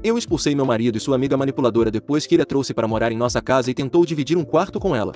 Eu expulsei meu marido e sua amiga manipuladora depois que ele a trouxe para morar em nossa casa e tentou dividir um quarto com ela.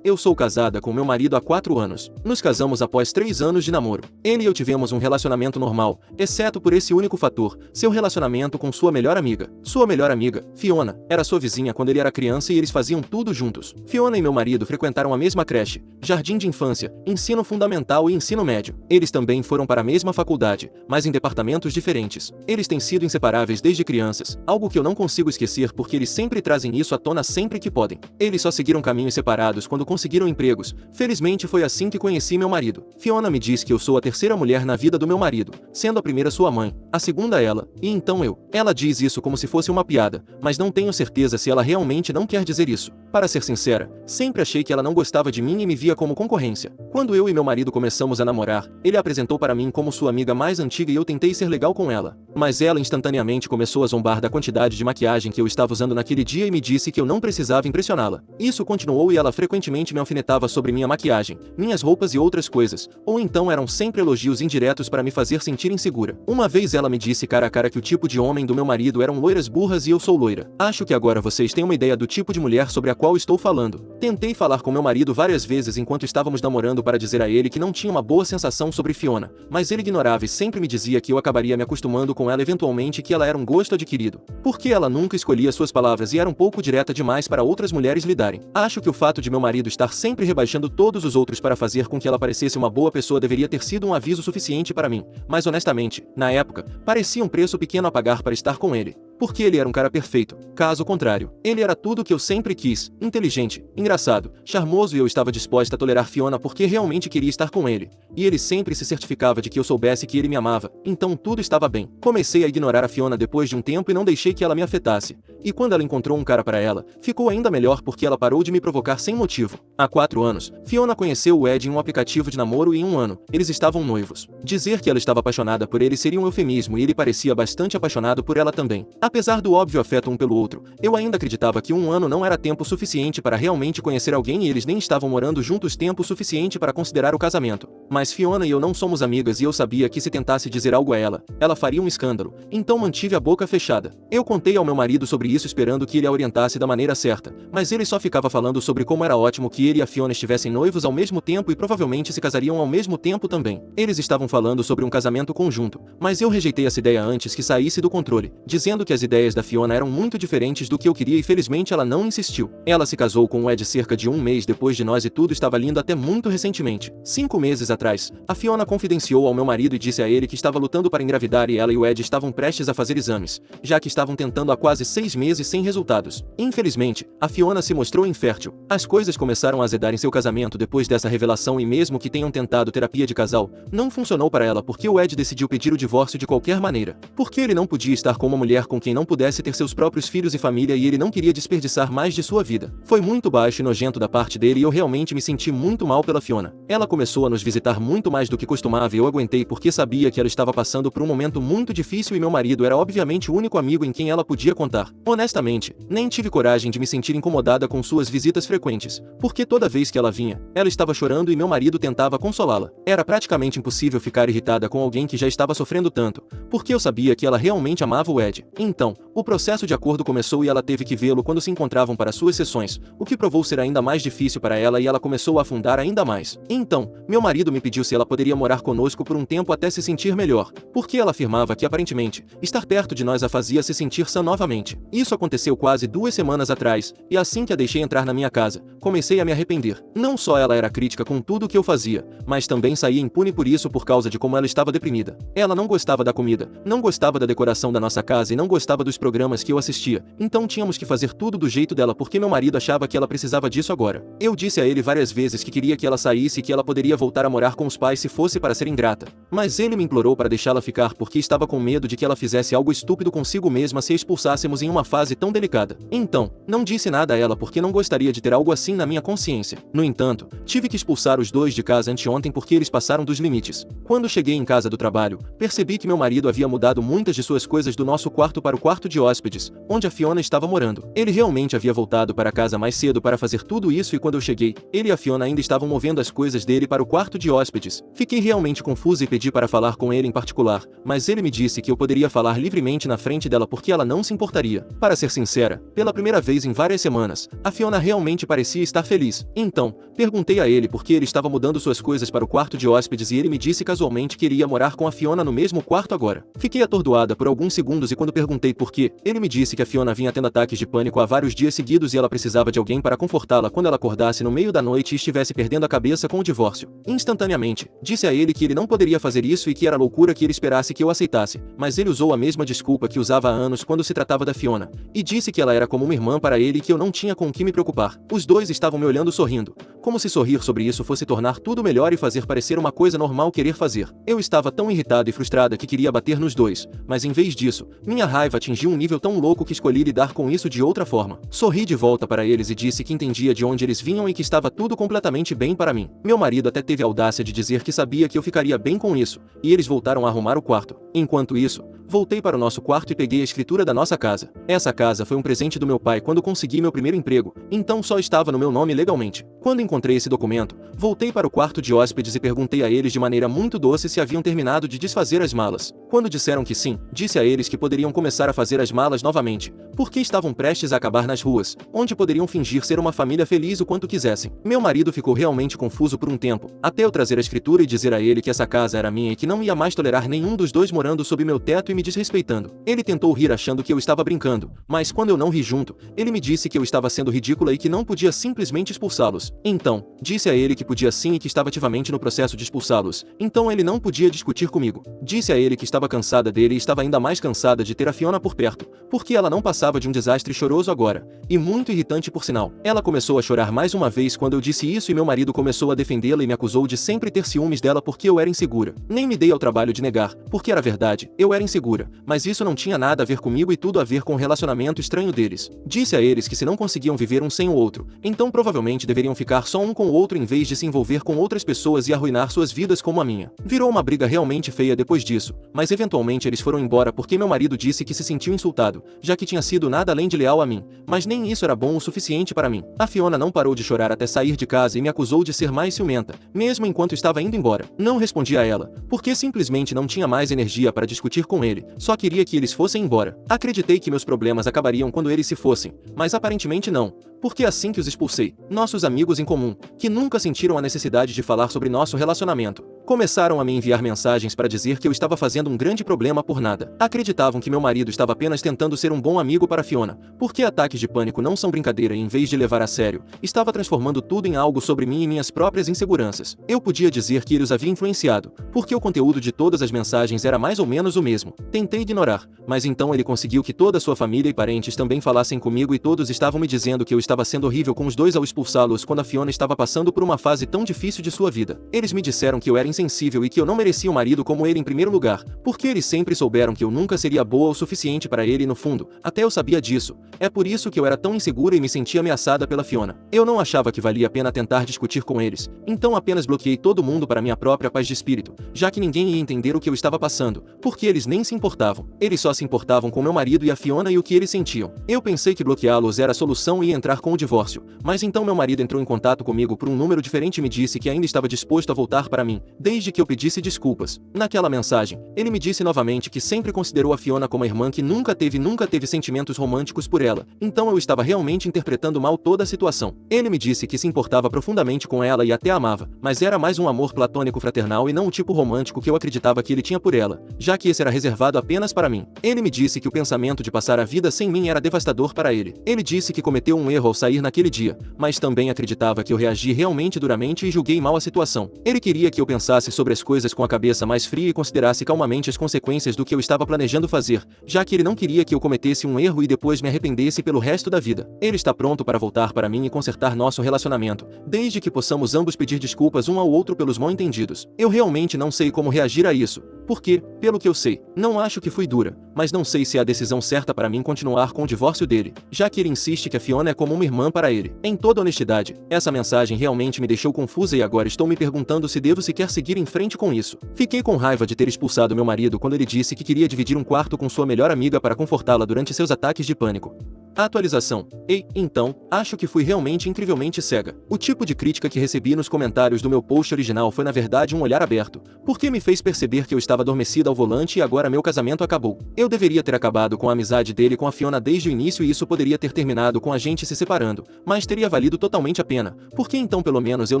Eu sou casada com meu marido há 4 anos. Nos casamos após 3 anos de namoro. Ele e eu tivemos um relacionamento normal, exceto por esse único fator, seu relacionamento com sua melhor amiga. Sua melhor amiga, Fiona, era sua vizinha quando ele era criança e eles faziam tudo juntos. Fiona e meu marido frequentaram a mesma creche, jardim de infância, ensino fundamental e ensino médio. Eles também foram para a mesma faculdade, mas em departamentos diferentes. Eles têm sido inseparáveis desde crianças, algo que eu não consigo esquecer porque eles sempre trazem isso à tona sempre que podem. Eles só seguiram caminhos separados quando conseguiram empregos. Felizmente foi assim que conheci meu marido. Fiona me diz que eu sou a terceira mulher na vida do meu marido, sendo a primeira sua mãe, a segunda ela, e então eu. Ela diz isso como se fosse uma piada, mas não tenho certeza se ela realmente não quer dizer isso. Para ser sincera, sempre achei que ela não gostava de mim e me via como concorrência. Quando eu e meu marido começamos a namorar, ele a apresentou para mim como sua amiga mais antiga e eu tentei ser legal com ela. Mas ela instantaneamente começou a zombar da quantidade de maquiagem que eu estava usando naquele dia e me disse que eu não precisava impressioná-la. Isso continuou e ela frequentemente me alfinetava sobre minha maquiagem, minhas roupas e outras coisas, ou então eram sempre elogios indiretos para me fazer sentir insegura. Uma vez ela me disse cara a cara que o tipo de homem do meu marido eram loiras burras e eu sou loira. Acho que agora vocês têm uma ideia do tipo de mulher sobre a qual estou falando. Tentei falar com meu marido várias vezes enquanto estávamos namorando para dizer a ele que não tinha uma boa sensação sobre Fiona, mas ele ignorava e sempre me dizia que eu acabaria me acostumando com ela eventualmente e que ela era um gosto adquirido. Porque ela nunca escolhia suas palavras e era um pouco direta demais para outras mulheres lidarem. Acho que o fato de meu marido estar sempre rebaixando todos os outros para fazer com que ela parecesse uma boa pessoa deveria ter sido um aviso suficiente para mim, mas honestamente, na época, parecia um preço pequeno a pagar para estar com ele. Porque ele era um cara perfeito. Caso contrário, ele era tudo o que eu sempre quis, inteligente, engraçado, charmoso e eu estava disposta a tolerar Fiona porque realmente queria estar com ele. E ele sempre se certificava de que eu soubesse que ele me amava, então tudo estava bem. Comecei a ignorar a Fiona depois de um tempo e não deixei que ela me afetasse. E quando ela encontrou um cara para ela, ficou ainda melhor porque ela parou de me provocar sem motivo. Há 4 anos, Fiona conheceu o Ed em um aplicativo de namoro e em 1 ano, eles estavam noivos. Dizer que ela estava apaixonada por ele seria um eufemismo e ele parecia bastante apaixonado por ela também. Apesar do óbvio afeto um pelo outro, eu ainda acreditava que 1 ano não era tempo suficiente para realmente conhecer alguém e eles nem estavam morando juntos tempo suficiente para considerar o casamento. Mas Fiona e eu não somos amigas e eu sabia que se tentasse dizer algo a ela, ela faria um escândalo, então mantive a boca fechada. Eu contei ao meu marido sobre isso esperando que ele a orientasse da maneira certa, mas ele só ficava falando sobre como era ótimo que ele e a Fiona estivessem noivos ao mesmo tempo e provavelmente se casariam ao mesmo tempo também. Eles estavam falando sobre um casamento conjunto, mas eu rejeitei essa ideia antes que saísse do controle, dizendo que as ideias da Fiona eram muito diferentes do que eu queria e felizmente ela não insistiu. Ela se casou com o Ed cerca de 1 mês depois de nós e tudo estava lindo até muito recentemente. 5 meses atrás, a Fiona confidenciou ao meu marido e disse a ele que estava lutando para engravidar e ela e o Ed estavam prestes a fazer exames, já que estavam tentando há quase 6 meses sem resultados. Infelizmente, a Fiona se mostrou infértil. As coisas começaram a azedar em seu casamento depois dessa revelação e mesmo que tenham tentado terapia de casal, não funcionou para ela porque o Ed decidiu pedir o divórcio de qualquer maneira. Porque ele não podia estar com uma mulher com quem não pudesse ter seus próprios filhos e família e ele não queria desperdiçar mais de sua vida. Foi muito baixo e nojento da parte dele e eu realmente me senti muito mal pela Fiona. Ela começou a nos visitar muito mais do que costumava e eu aguentei porque sabia que ela estava passando por um momento muito difícil e meu marido era obviamente o único amigo em quem ela podia contar. Honestamente, nem tive coragem de me sentir incomodada com suas visitas frequentes, porque toda vez que ela vinha, ela estava chorando e meu marido tentava consolá-la. Era praticamente impossível ficar irritada com alguém que já estava sofrendo tanto, porque eu sabia que ela realmente amava o Ed. Então, o processo de acordo começou e ela teve que vê-lo quando se encontravam para suas sessões, o que provou ser ainda mais difícil para ela e ela começou a afundar ainda mais. Então, meu marido me pediu se ela poderia morar conosco por um tempo até se sentir melhor, porque ela afirmava que aparentemente, estar perto de nós a fazia se sentir sã novamente. Isso aconteceu quase 2 semanas atrás, e assim que a deixei entrar na minha casa, comecei a me arrepender. Não só ela era crítica com tudo o que eu fazia, mas também saía impune por isso por causa de como ela estava deprimida. Ela não gostava da comida, não gostava da decoração da nossa casa e não gostava dos programas que eu assistia, então tínhamos que fazer tudo do jeito dela porque meu marido achava que ela precisava disso agora. Eu disse a ele várias vezes que queria que ela saísse e que ela poderia voltar a morar com os pais se fosse para ser ingrata. Mas ele me implorou para deixá-la ficar porque estava com medo de que ela fizesse algo estúpido consigo mesma se a expulsássemos em uma fase tão delicada. Então, não disse nada a ela porque não gostaria de ter algo assim na minha consciência. No entanto, tive que expulsar os dois de casa anteontem porque eles passaram dos limites. Quando cheguei em casa do trabalho, percebi que meu marido havia mudado muitas de suas coisas do nosso quarto para o quarto de hóspedes, onde a Fiona estava morando. Ele realmente havia voltado para casa mais cedo para fazer tudo isso e quando eu cheguei, ele e a Fiona ainda estavam movendo as coisas dele para o quarto de hóspedes. Fiquei realmente confusa e pedi para falar com ele em particular, mas ele me disse que eu poderia falar livremente na frente dela porque ela não se importaria. Para ser sincera, pela primeira vez em várias semanas, a Fiona realmente parecia estar feliz. Então, perguntei a ele por que ele estava mudando suas coisas para o quarto de hóspedes e ele me disse casualmente que iria morar com a Fiona no mesmo quarto agora. Fiquei atordoada por alguns segundos e quando perguntei por quê, ele me disse que a Fiona vinha tendo ataques de pânico há vários dias seguidos e ela precisava de alguém para confortá-la quando ela acordasse no meio da noite e estivesse perdendo a cabeça com o divórcio. Instantaneamente, disse a ele que ele não poderia fazer isso e que era loucura que ele esperasse que eu aceitasse, mas ele usou a mesma desculpa que usava há anos quando se tratava da Fiona, e disse que ela era como uma irmã para ele e que eu não tinha com o que me preocupar. Os dois estavam me olhando sorrindo, como se sorrir sobre isso fosse tornar tudo melhor e fazer parecer uma coisa normal querer fazer. Eu estava tão irritada e frustrada que queria bater nos dois, mas em vez disso, minha raiva atingiu um nível tão louco que escolhi lidar com isso de outra forma. Sorri de volta para eles e disse que entendia de onde eles vinham e que estava tudo completamente bem para mim. Meu marido até teve a audácia de dizer que sabia que eu ficaria bem com isso, e eles voltaram a arrumar o quarto. Enquanto isso, voltei para o nosso quarto e peguei a escritura da nossa casa. Essa casa foi um presente do meu pai quando consegui meu primeiro emprego, então só estava no meu nome legalmente. Quando encontrei esse documento, voltei para o quarto de hóspedes e perguntei a eles de maneira muito doce se haviam terminado de desfazer as malas. Quando disseram que sim, disse a eles que poderiam começar a fazer as malas novamente, porque estavam prestes a acabar nas ruas, onde poderiam fingir ser uma família feliz o quanto quisessem. Meu marido ficou realmente confuso por um tempo, até eu trazer a escritura e dizer a ele que essa casa era minha e que não ia mais tolerar nenhum dos dois morando sob meu teto e me desrespeitando. Ele tentou rir achando que eu estava brincando, mas quando eu não ri junto, ele me disse que eu estava sendo ridícula e que não podia simplesmente expulsá-los. Então, disse a ele que podia sim e que estava ativamente no processo de expulsá-los, então ele não podia discutir comigo. Disse a ele que estava cansada dele e estava ainda mais cansada de ter a Fiona por perto, porque ela não passava de um desastre choroso agora, e muito irritante por sinal. Ela começou a chorar mais uma vez quando eu disse isso e meu marido começou a defendê-la e me acusou de sempre ter ciúmes dela porque eu era insegura. Nem me dei ao trabalho de negar, porque era verdade, eu era insegura, mas isso não tinha nada a ver comigo e tudo a ver com o relacionamento estranho deles. Disse a eles que se não conseguiam viver um sem o outro, então provavelmente deveriam ficar só um com o outro em vez de se envolver com outras pessoas e arruinar suas vidas como a minha. Virou uma briga realmente feia depois disso, mas eventualmente eles foram embora porque meu marido disse que se sentiu insultado, já que tinha sido nada além de leal a mim, mas nem isso era bom o suficiente para mim. A Fiona não parou de chorar até sair de casa e me acusou de ser mais ciumenta, mesmo enquanto estava indo embora. Não respondi a ela, porque simplesmente não tinha mais energia para discutir com ele, só queria que eles fossem embora. Acreditei que meus problemas acabariam quando eles se fossem, mas aparentemente não, porque assim que os expulsei, nossos amigos em comum, que nunca sentiram a necessidade de falar sobre nosso relacionamento, começaram a me enviar mensagens para dizer que eu estava fazendo um grande problema por nada. Acreditavam que meu marido estava apenas tentando ser um bom amigo para Fiona, porque ataques de pânico não são brincadeira e em vez de levar a sério, estava transformando tudo em algo sobre mim e minhas próprias inseguranças. Eu podia dizer que ele os havia influenciado, porque o conteúdo de todas as mensagens era mais ou menos o mesmo. Tentei ignorar, mas então ele conseguiu que toda a sua família e parentes também falassem comigo e todos estavam me dizendo que eu estava sendo horrível com os dois ao expulsá-los quando a Fiona estava passando por uma fase tão difícil de sua vida. Eles me disseram que eu era insensível e que eu não merecia um marido como ele em primeiro lugar, porque eles sempre souberam que eu nunca seria boa o suficiente para ele e no fundo, até eu sabia disso. É por isso que eu era tão insegura e me sentia ameaçada pela Fiona. Eu não achava que valia a pena tentar discutir com eles, então apenas bloqueei todo mundo para minha própria paz de espírito, já que ninguém ia entender o que eu estava passando, porque eles nem se importavam. Eles só se importavam com meu marido e a Fiona e o que eles sentiam. Eu pensei que bloqueá-los era a solução e ia entrar com o divórcio, mas então meu marido entrou em contato comigo por um número diferente e me disse que ainda estava disposto a voltar para mim, desde que eu pedisse desculpas. Naquela mensagem, ele me disse novamente que sempre considerou a Fiona como a irmã que nunca teve sentimentos românticos por ela, então eu estava realmente interpretando mal toda a situação. Ele me disse que se importava profundamente com ela e até a amava, mas era mais um amor platônico fraternal e não o tipo romântico que eu acreditava que ele tinha por ela, já que esse era reservado apenas para mim. Ele me disse que o pensamento de passar a vida sem mim era devastador para ele. Ele disse que cometeu um erro ao sair naquele dia, mas também acreditava que eu reagi realmente duramente e julguei mal a situação. Ele queria que eu pensasse sobre as coisas com a cabeça mais fria e considerasse calmamente as consequências do que eu estava planejando fazer, já que ele não queria que eu cometesse um erro e depois me arrependesse pelo resto da vida. Ele está pronto para voltar para mim e consertar nosso relacionamento, desde que possamos ambos pedir desculpas um ao outro pelos mal-entendidos. Eu realmente não sei como reagir a isso. Porque, pelo que eu sei, não acho que fui dura, mas não sei se é a decisão certa para mim continuar com o divórcio dele, já que ele insiste que a Fiona é como uma irmã para ele. Em toda honestidade, essa mensagem realmente me deixou confusa e agora estou me perguntando se devo sequer seguir em frente com isso. Fiquei com raiva de ter expulsado meu marido quando ele disse que queria dividir um quarto com sua melhor amiga para confortá-la durante seus ataques de pânico. Atualização. Ei, então, acho que fui realmente incrivelmente cega. O tipo de crítica que recebi nos comentários do meu post original foi na verdade um olhar aberto, porque me fez perceber que eu estava adormecida ao volante e agora meu casamento acabou. Eu deveria ter acabado com a amizade dele com a Fiona desde o início e isso poderia ter terminado com a gente se separando, mas teria valido totalmente a pena, porque então pelo menos eu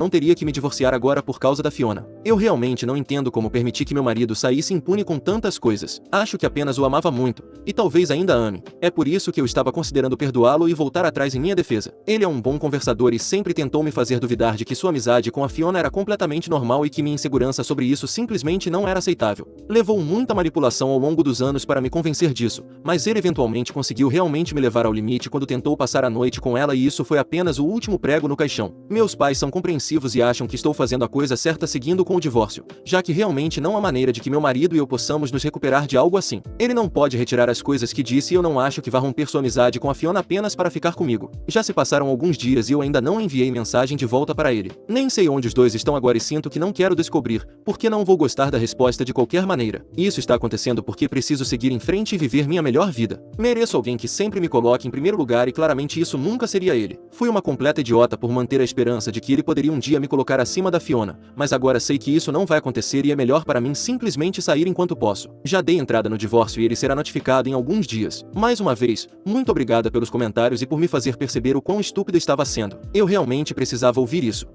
não teria que me divorciar agora por causa da Fiona. Eu realmente não entendo como permitir que meu marido saísse impune com tantas coisas. Acho que apenas o amava muito, e talvez ainda ame. É por isso que eu estava considerando perdoá-lo e voltar atrás em minha defesa. Ele é um bom conversador e sempre tentou me fazer duvidar de que sua amizade com a Fiona era completamente normal e que minha insegurança sobre isso simplesmente não era aceitável. Levou muita manipulação ao longo dos anos para me convencer disso, mas ele eventualmente conseguiu realmente me levar ao limite quando tentou passar a noite com ela e isso foi apenas o último prego no caixão. Meus pais são compreensivos e acham que estou fazendo a coisa certa seguindo com o divórcio, já que realmente não há maneira de que meu marido e eu possamos nos recuperar de algo assim. Ele não pode retirar as coisas que disse e eu não acho que vá romper sua amizade com a Fiona apenas para ficar comigo. Já se passaram alguns dias e eu ainda não enviei mensagem de volta para ele. Nem sei onde os dois estão agora e sinto que não quero descobrir, porque não vou gostar da resposta de qualquer maneira. Isso está acontecendo porque preciso seguir em frente e viver minha melhor vida. Mereço alguém que sempre me coloque em primeiro lugar e claramente isso nunca seria ele. Fui uma completa idiota por manter a esperança de que ele poderia um dia me colocar acima da Fiona, mas agora sei que isso não vai acontecer e é melhor para mim simplesmente sair enquanto posso. Já dei entrada no divórcio e ele será notificado em alguns dias. Mais uma vez, muito obrigada pelos comentários e por me fazer perceber o quão estúpida estava sendo. Eu realmente precisava ouvir isso.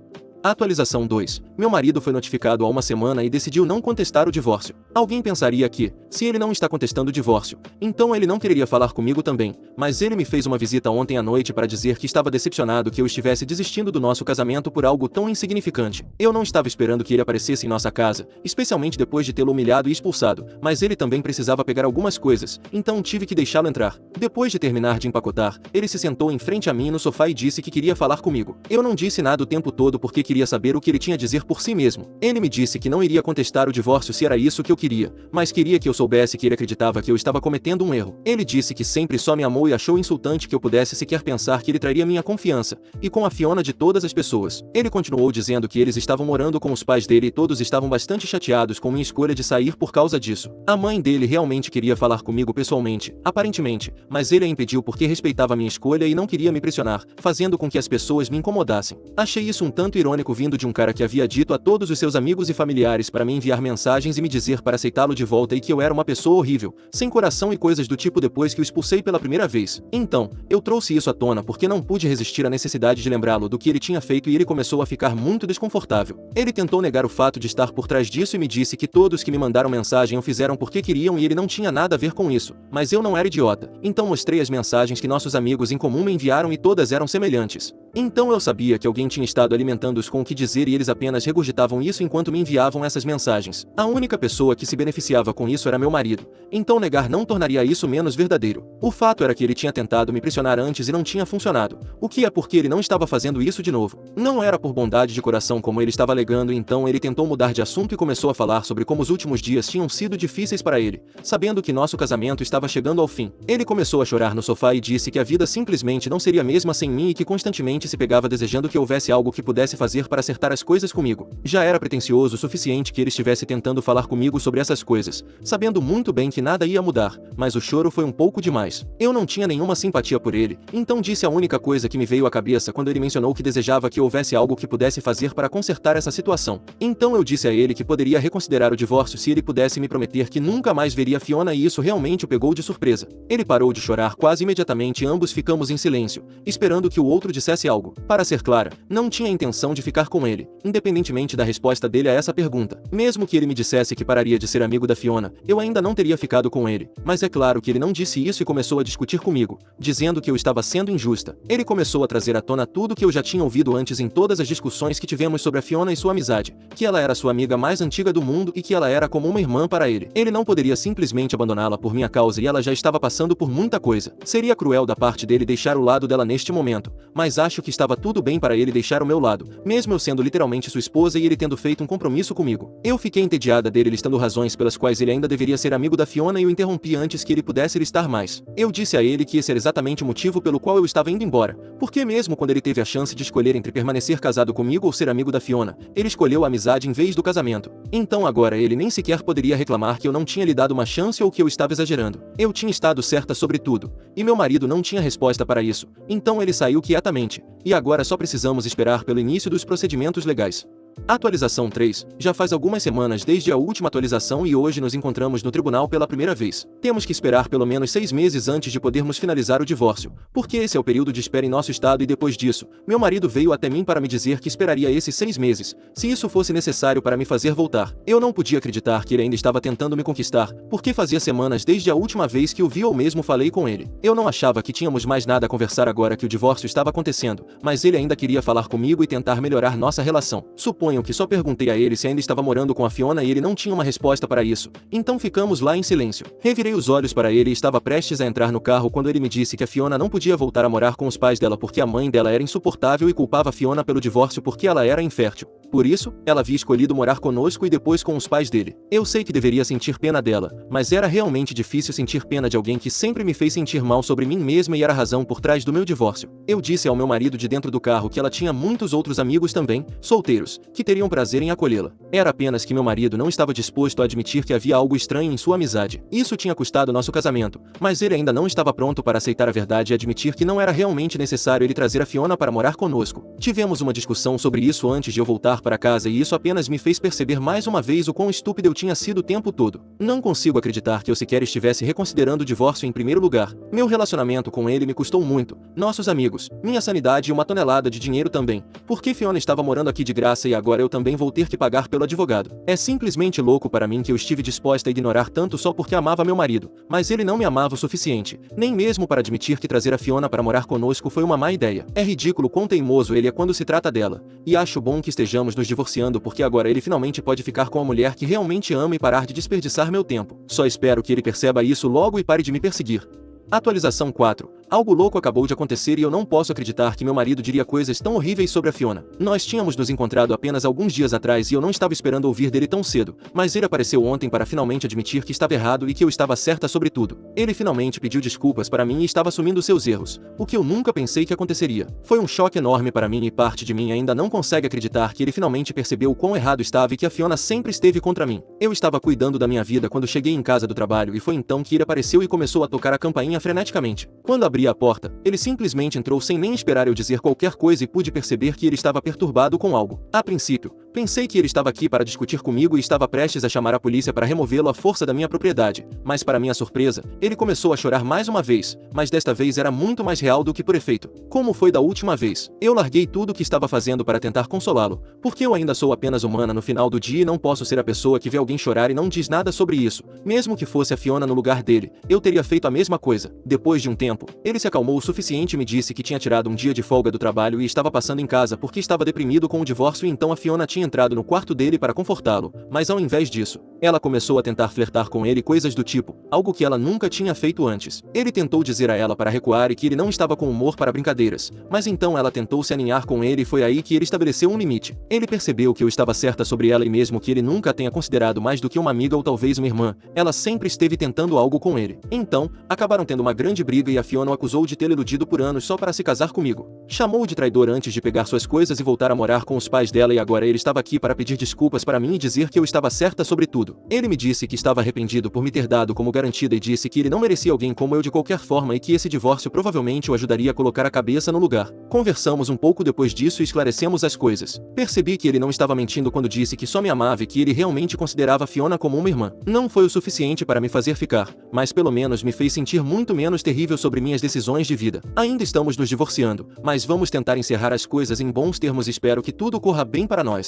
Atualização 2. Meu marido foi notificado há uma semana e decidiu não contestar o divórcio. Alguém pensaria que, se ele não está contestando o divórcio, então ele não quereria falar comigo também, mas ele me fez uma visita ontem à noite para dizer que estava decepcionado que eu estivesse desistindo do nosso casamento por algo tão insignificante. Eu não estava esperando que ele aparecesse em nossa casa, especialmente depois de tê-lo humilhado e expulsado, mas ele também precisava pegar algumas coisas, então tive que deixá-lo entrar. Depois de terminar de empacotar, ele se sentou em frente a mim no sofá e disse que queria falar comigo. Eu não disse nada o tempo todo porque queria saber o que ele tinha a dizer por si mesmo. Ele me disse que não iria contestar o divórcio se era isso que eu queria, mas queria que eu soubesse que ele acreditava que eu estava cometendo um erro. Ele disse que sempre só me amou e achou insultante que eu pudesse sequer pensar que ele traria minha confiança, e com a Fiona de todas as pessoas. Ele continuou dizendo que eles estavam morando com os pais dele e todos estavam bastante chateados com minha escolha de sair por causa disso. A mãe dele realmente queria falar comigo pessoalmente, aparentemente, mas ele a impediu porque respeitava minha escolha e não queria me pressionar, fazendo com que as pessoas me incomodassem. Achei isso um tanto irônico vindo de um cara que havia dito a todos os seus amigos e familiares para me enviar mensagens e me dizer para aceitá-lo de volta e que eu era uma pessoa horrível, sem coração e coisas do tipo depois que o expulsei pela primeira vez. Então, eu trouxe isso à tona porque não pude resistir à necessidade de lembrá-lo do que ele tinha feito e ele começou a ficar muito desconfortável. Ele tentou negar o fato de estar por trás disso e me disse que todos que me mandaram mensagem o fizeram porque queriam e ele não tinha nada a ver com isso, mas eu não era idiota. Então mostrei as mensagens que nossos amigos em comum me enviaram e todas eram semelhantes. Então eu sabia que alguém tinha estado alimentando-os com o que dizer e eles apenas regurgitavam isso enquanto me enviavam essas mensagens. A única pessoa que se beneficiava com isso era meu marido, então negar não tornaria isso menos verdadeiro. O fato era que ele tinha tentado me pressionar antes e não tinha funcionado, o que é porque ele não estava fazendo isso de novo. Não era por bondade de coração como ele estava alegando, então ele tentou mudar de assunto e começou a falar sobre como os últimos dias tinham sido difíceis para ele, sabendo que nosso casamento estava chegando ao fim. Ele começou a chorar no sofá e disse que a vida simplesmente não seria a mesma sem mim e que constantemente se pegava desejando que houvesse algo que pudesse fazer para acertar as coisas comigo. Já era pretensioso o suficiente que ele estivesse tentando falar comigo sobre essas coisas, sabendo muito bem que nada ia mudar, mas o choro foi um pouco demais. Eu não tinha nenhuma simpatia por ele, então disse a única coisa que me veio à cabeça quando ele mencionou que desejava que houvesse algo que pudesse fazer para consertar essa situação. Então eu disse a ele que poderia reconsiderar o divórcio se ele pudesse me prometer que nunca mais veria Fiona e isso realmente o pegou de surpresa. Ele parou de chorar quase imediatamente e ambos ficamos em silêncio, esperando que o outro dissesse algo. Para ser clara, não tinha intenção de ficar com ele, independentemente da resposta dele a essa pergunta. Mesmo que ele me dissesse que pararia de ser amigo da Fiona, eu ainda não teria ficado com ele. Mas é claro que ele não disse isso e começou a discutir comigo, dizendo que eu estava sendo injusta. Ele começou a trazer à tona tudo que eu já tinha ouvido antes em todas as discussões que tivemos sobre a Fiona e sua amizade, que ela era sua amiga mais antiga do mundo e que ela era como uma irmã para ele. Ele não poderia simplesmente abandoná-la por minha causa e ela já estava passando por muita coisa. Seria cruel da parte dele deixar o lado dela neste momento, mas acho que estava tudo bem para ele deixar o meu lado, mesmo eu sendo literalmente sua esposa e ele tendo feito um compromisso comigo. Eu fiquei entediada dele listando razões pelas quais ele ainda deveria ser amigo da Fiona e o interrompi antes que ele pudesse listar mais. Eu disse a ele que esse era exatamente o motivo pelo qual eu estava indo embora, porque mesmo quando ele teve a chance de escolher entre permanecer casado comigo ou ser amigo da Fiona, ele escolheu a amizade em vez do casamento. Então agora ele nem sequer poderia reclamar que eu não tinha lhe dado uma chance ou que eu estava exagerando. Eu tinha estado certa sobre tudo, e meu marido não tinha resposta para isso, então ele saiu quietamente, e agora só precisamos esperar pelo início dos procedimentos legais. Atualização 3. Já faz algumas semanas desde a última atualização e hoje nos encontramos no tribunal pela primeira vez. Temos que esperar pelo menos 6 meses antes de podermos finalizar o divórcio, porque esse é o período de espera em nosso estado e depois disso, meu marido veio até mim para me dizer que esperaria esses 6 meses, se isso fosse necessário para me fazer voltar. Eu não podia acreditar que ele ainda estava tentando me conquistar, porque fazia semanas desde a última vez que o vi ou mesmo falei com ele. Eu não achava que tínhamos mais nada a conversar agora que o divórcio estava acontecendo, mas ele ainda queria falar comigo e tentar melhorar nossa relação. Suponho que só perguntei a ele se ainda estava morando com a Fiona e ele não tinha uma resposta para isso, então ficamos lá em silêncio. Revirei os olhos para ele e estava prestes a entrar no carro quando ele me disse que a Fiona não podia voltar a morar com os pais dela porque a mãe dela era insuportável e culpava a Fiona pelo divórcio porque ela era infértil. Por isso, ela havia escolhido morar conosco e depois com os pais dele. Eu sei que deveria sentir pena dela, mas era realmente difícil sentir pena de alguém que sempre me fez sentir mal sobre mim mesma e era a razão por trás do meu divórcio. Eu disse ao meu marido de dentro do carro que ela tinha muitos outros amigos também, solteiros, que teriam prazer em acolhê-la. Era apenas que meu marido não estava disposto a admitir que havia algo estranho em sua amizade. Isso tinha custado nosso casamento, mas ele ainda não estava pronto para aceitar a verdade e admitir que não era realmente necessário ele trazer a Fiona para morar conosco. Tivemos uma discussão sobre isso antes de eu voltar para casa e isso apenas me fez perceber mais uma vez o quão estúpido eu tinha sido o tempo todo. Não consigo acreditar que eu sequer estivesse reconsiderando o divórcio em primeiro lugar. Meu relacionamento com ele me custou muito, nossos amigos, minha sanidade e uma tonelada de dinheiro também, porque Fiona estava morando aqui de graça e agora eu também vou ter que pagar pelo advogado. É simplesmente louco para mim que eu estive disposta a ignorar tanto só porque amava meu marido, mas ele não me amava o suficiente, nem mesmo para admitir que trazer a Fiona para morar conosco foi uma má ideia. É ridículo quão teimoso ele é quando se trata dela, e acho bom que estejamos nos divorciando porque agora ele finalmente pode ficar com a mulher que realmente ama e parar de desperdiçar meu tempo. Só espero que ele perceba isso logo e pare de me perseguir. Atualização 4. Algo louco acabou de acontecer e eu não posso acreditar que meu marido diria coisas tão horríveis sobre a Fiona. Nós tínhamos nos encontrado apenas alguns dias atrás e eu não estava esperando ouvir dele tão cedo, mas ele apareceu ontem para finalmente admitir que estava errado e que eu estava certa sobre tudo. Ele finalmente pediu desculpas para mim e estava assumindo seus erros, o que eu nunca pensei que aconteceria. Foi um choque enorme para mim e parte de mim ainda não consegue acreditar que ele finalmente percebeu o quão errado estava e que a Fiona sempre esteve contra mim. Eu estava cuidando da minha vida quando cheguei em casa do trabalho e foi então que ele apareceu e começou a tocar a campainha freneticamente. Quando abri a porta, ele simplesmente entrou sem nem esperar eu dizer qualquer coisa e pude perceber que ele estava perturbado com algo. A princípio, pensei que ele estava aqui para discutir comigo e estava prestes a chamar a polícia para removê-lo à força da minha propriedade, mas para minha surpresa, ele começou a chorar mais uma vez, mas desta vez era muito mais real do que por efeito. Como foi da última vez, eu larguei tudo o que estava fazendo para tentar consolá-lo, porque eu ainda sou apenas humana no final do dia e não posso ser a pessoa que vê alguém chorar e não diz nada sobre isso. Mesmo que fosse a Fiona no lugar dele, eu teria feito a mesma coisa. Depois de um tempo, ele se acalmou o suficiente e me disse que tinha tirado um dia de folga do trabalho e estava passando em casa porque estava deprimido com o divórcio e então a Fiona tinha entrado no quarto dele para confortá-lo, mas ao invés disso, ela começou a tentar flertar com ele coisas do tipo, algo que ela nunca tinha feito antes. Ele tentou dizer a ela para recuar e que ele não estava com humor para brincadeiras, mas então ela tentou se aninhar com ele e foi aí que ele estabeleceu um limite. Ele percebeu que eu estava certa sobre ela e mesmo que ele nunca a tenha considerado mais do que uma amiga ou talvez uma irmã, ela sempre esteve tentando algo com ele. Então, acabaram tendo uma grande briga e a Fiona o acusou de tê-lo iludido por anos só para se casar comigo. Chamou-o de traidor antes de pegar suas coisas e voltar a morar com os pais dela e agora ele estava aqui para pedir desculpas para mim e dizer que eu estava certa sobre tudo. Ele me disse que estava arrependido por me ter dado como garantida e disse que ele não merecia alguém como eu de qualquer forma e que esse divórcio provavelmente o ajudaria a colocar a cabeça no lugar. Conversamos um pouco depois disso e esclarecemos as coisas. Percebi que ele não estava mentindo quando disse que só me amava e que ele realmente considerava Fiona como uma irmã. Não foi o suficiente para me fazer ficar, mas pelo menos me fez sentir muito menos terrível sobre minhas decisões de vida. Ainda estamos nos divorciando, mas vamos tentar encerrar as coisas em bons termos e espero que tudo corra bem para nós.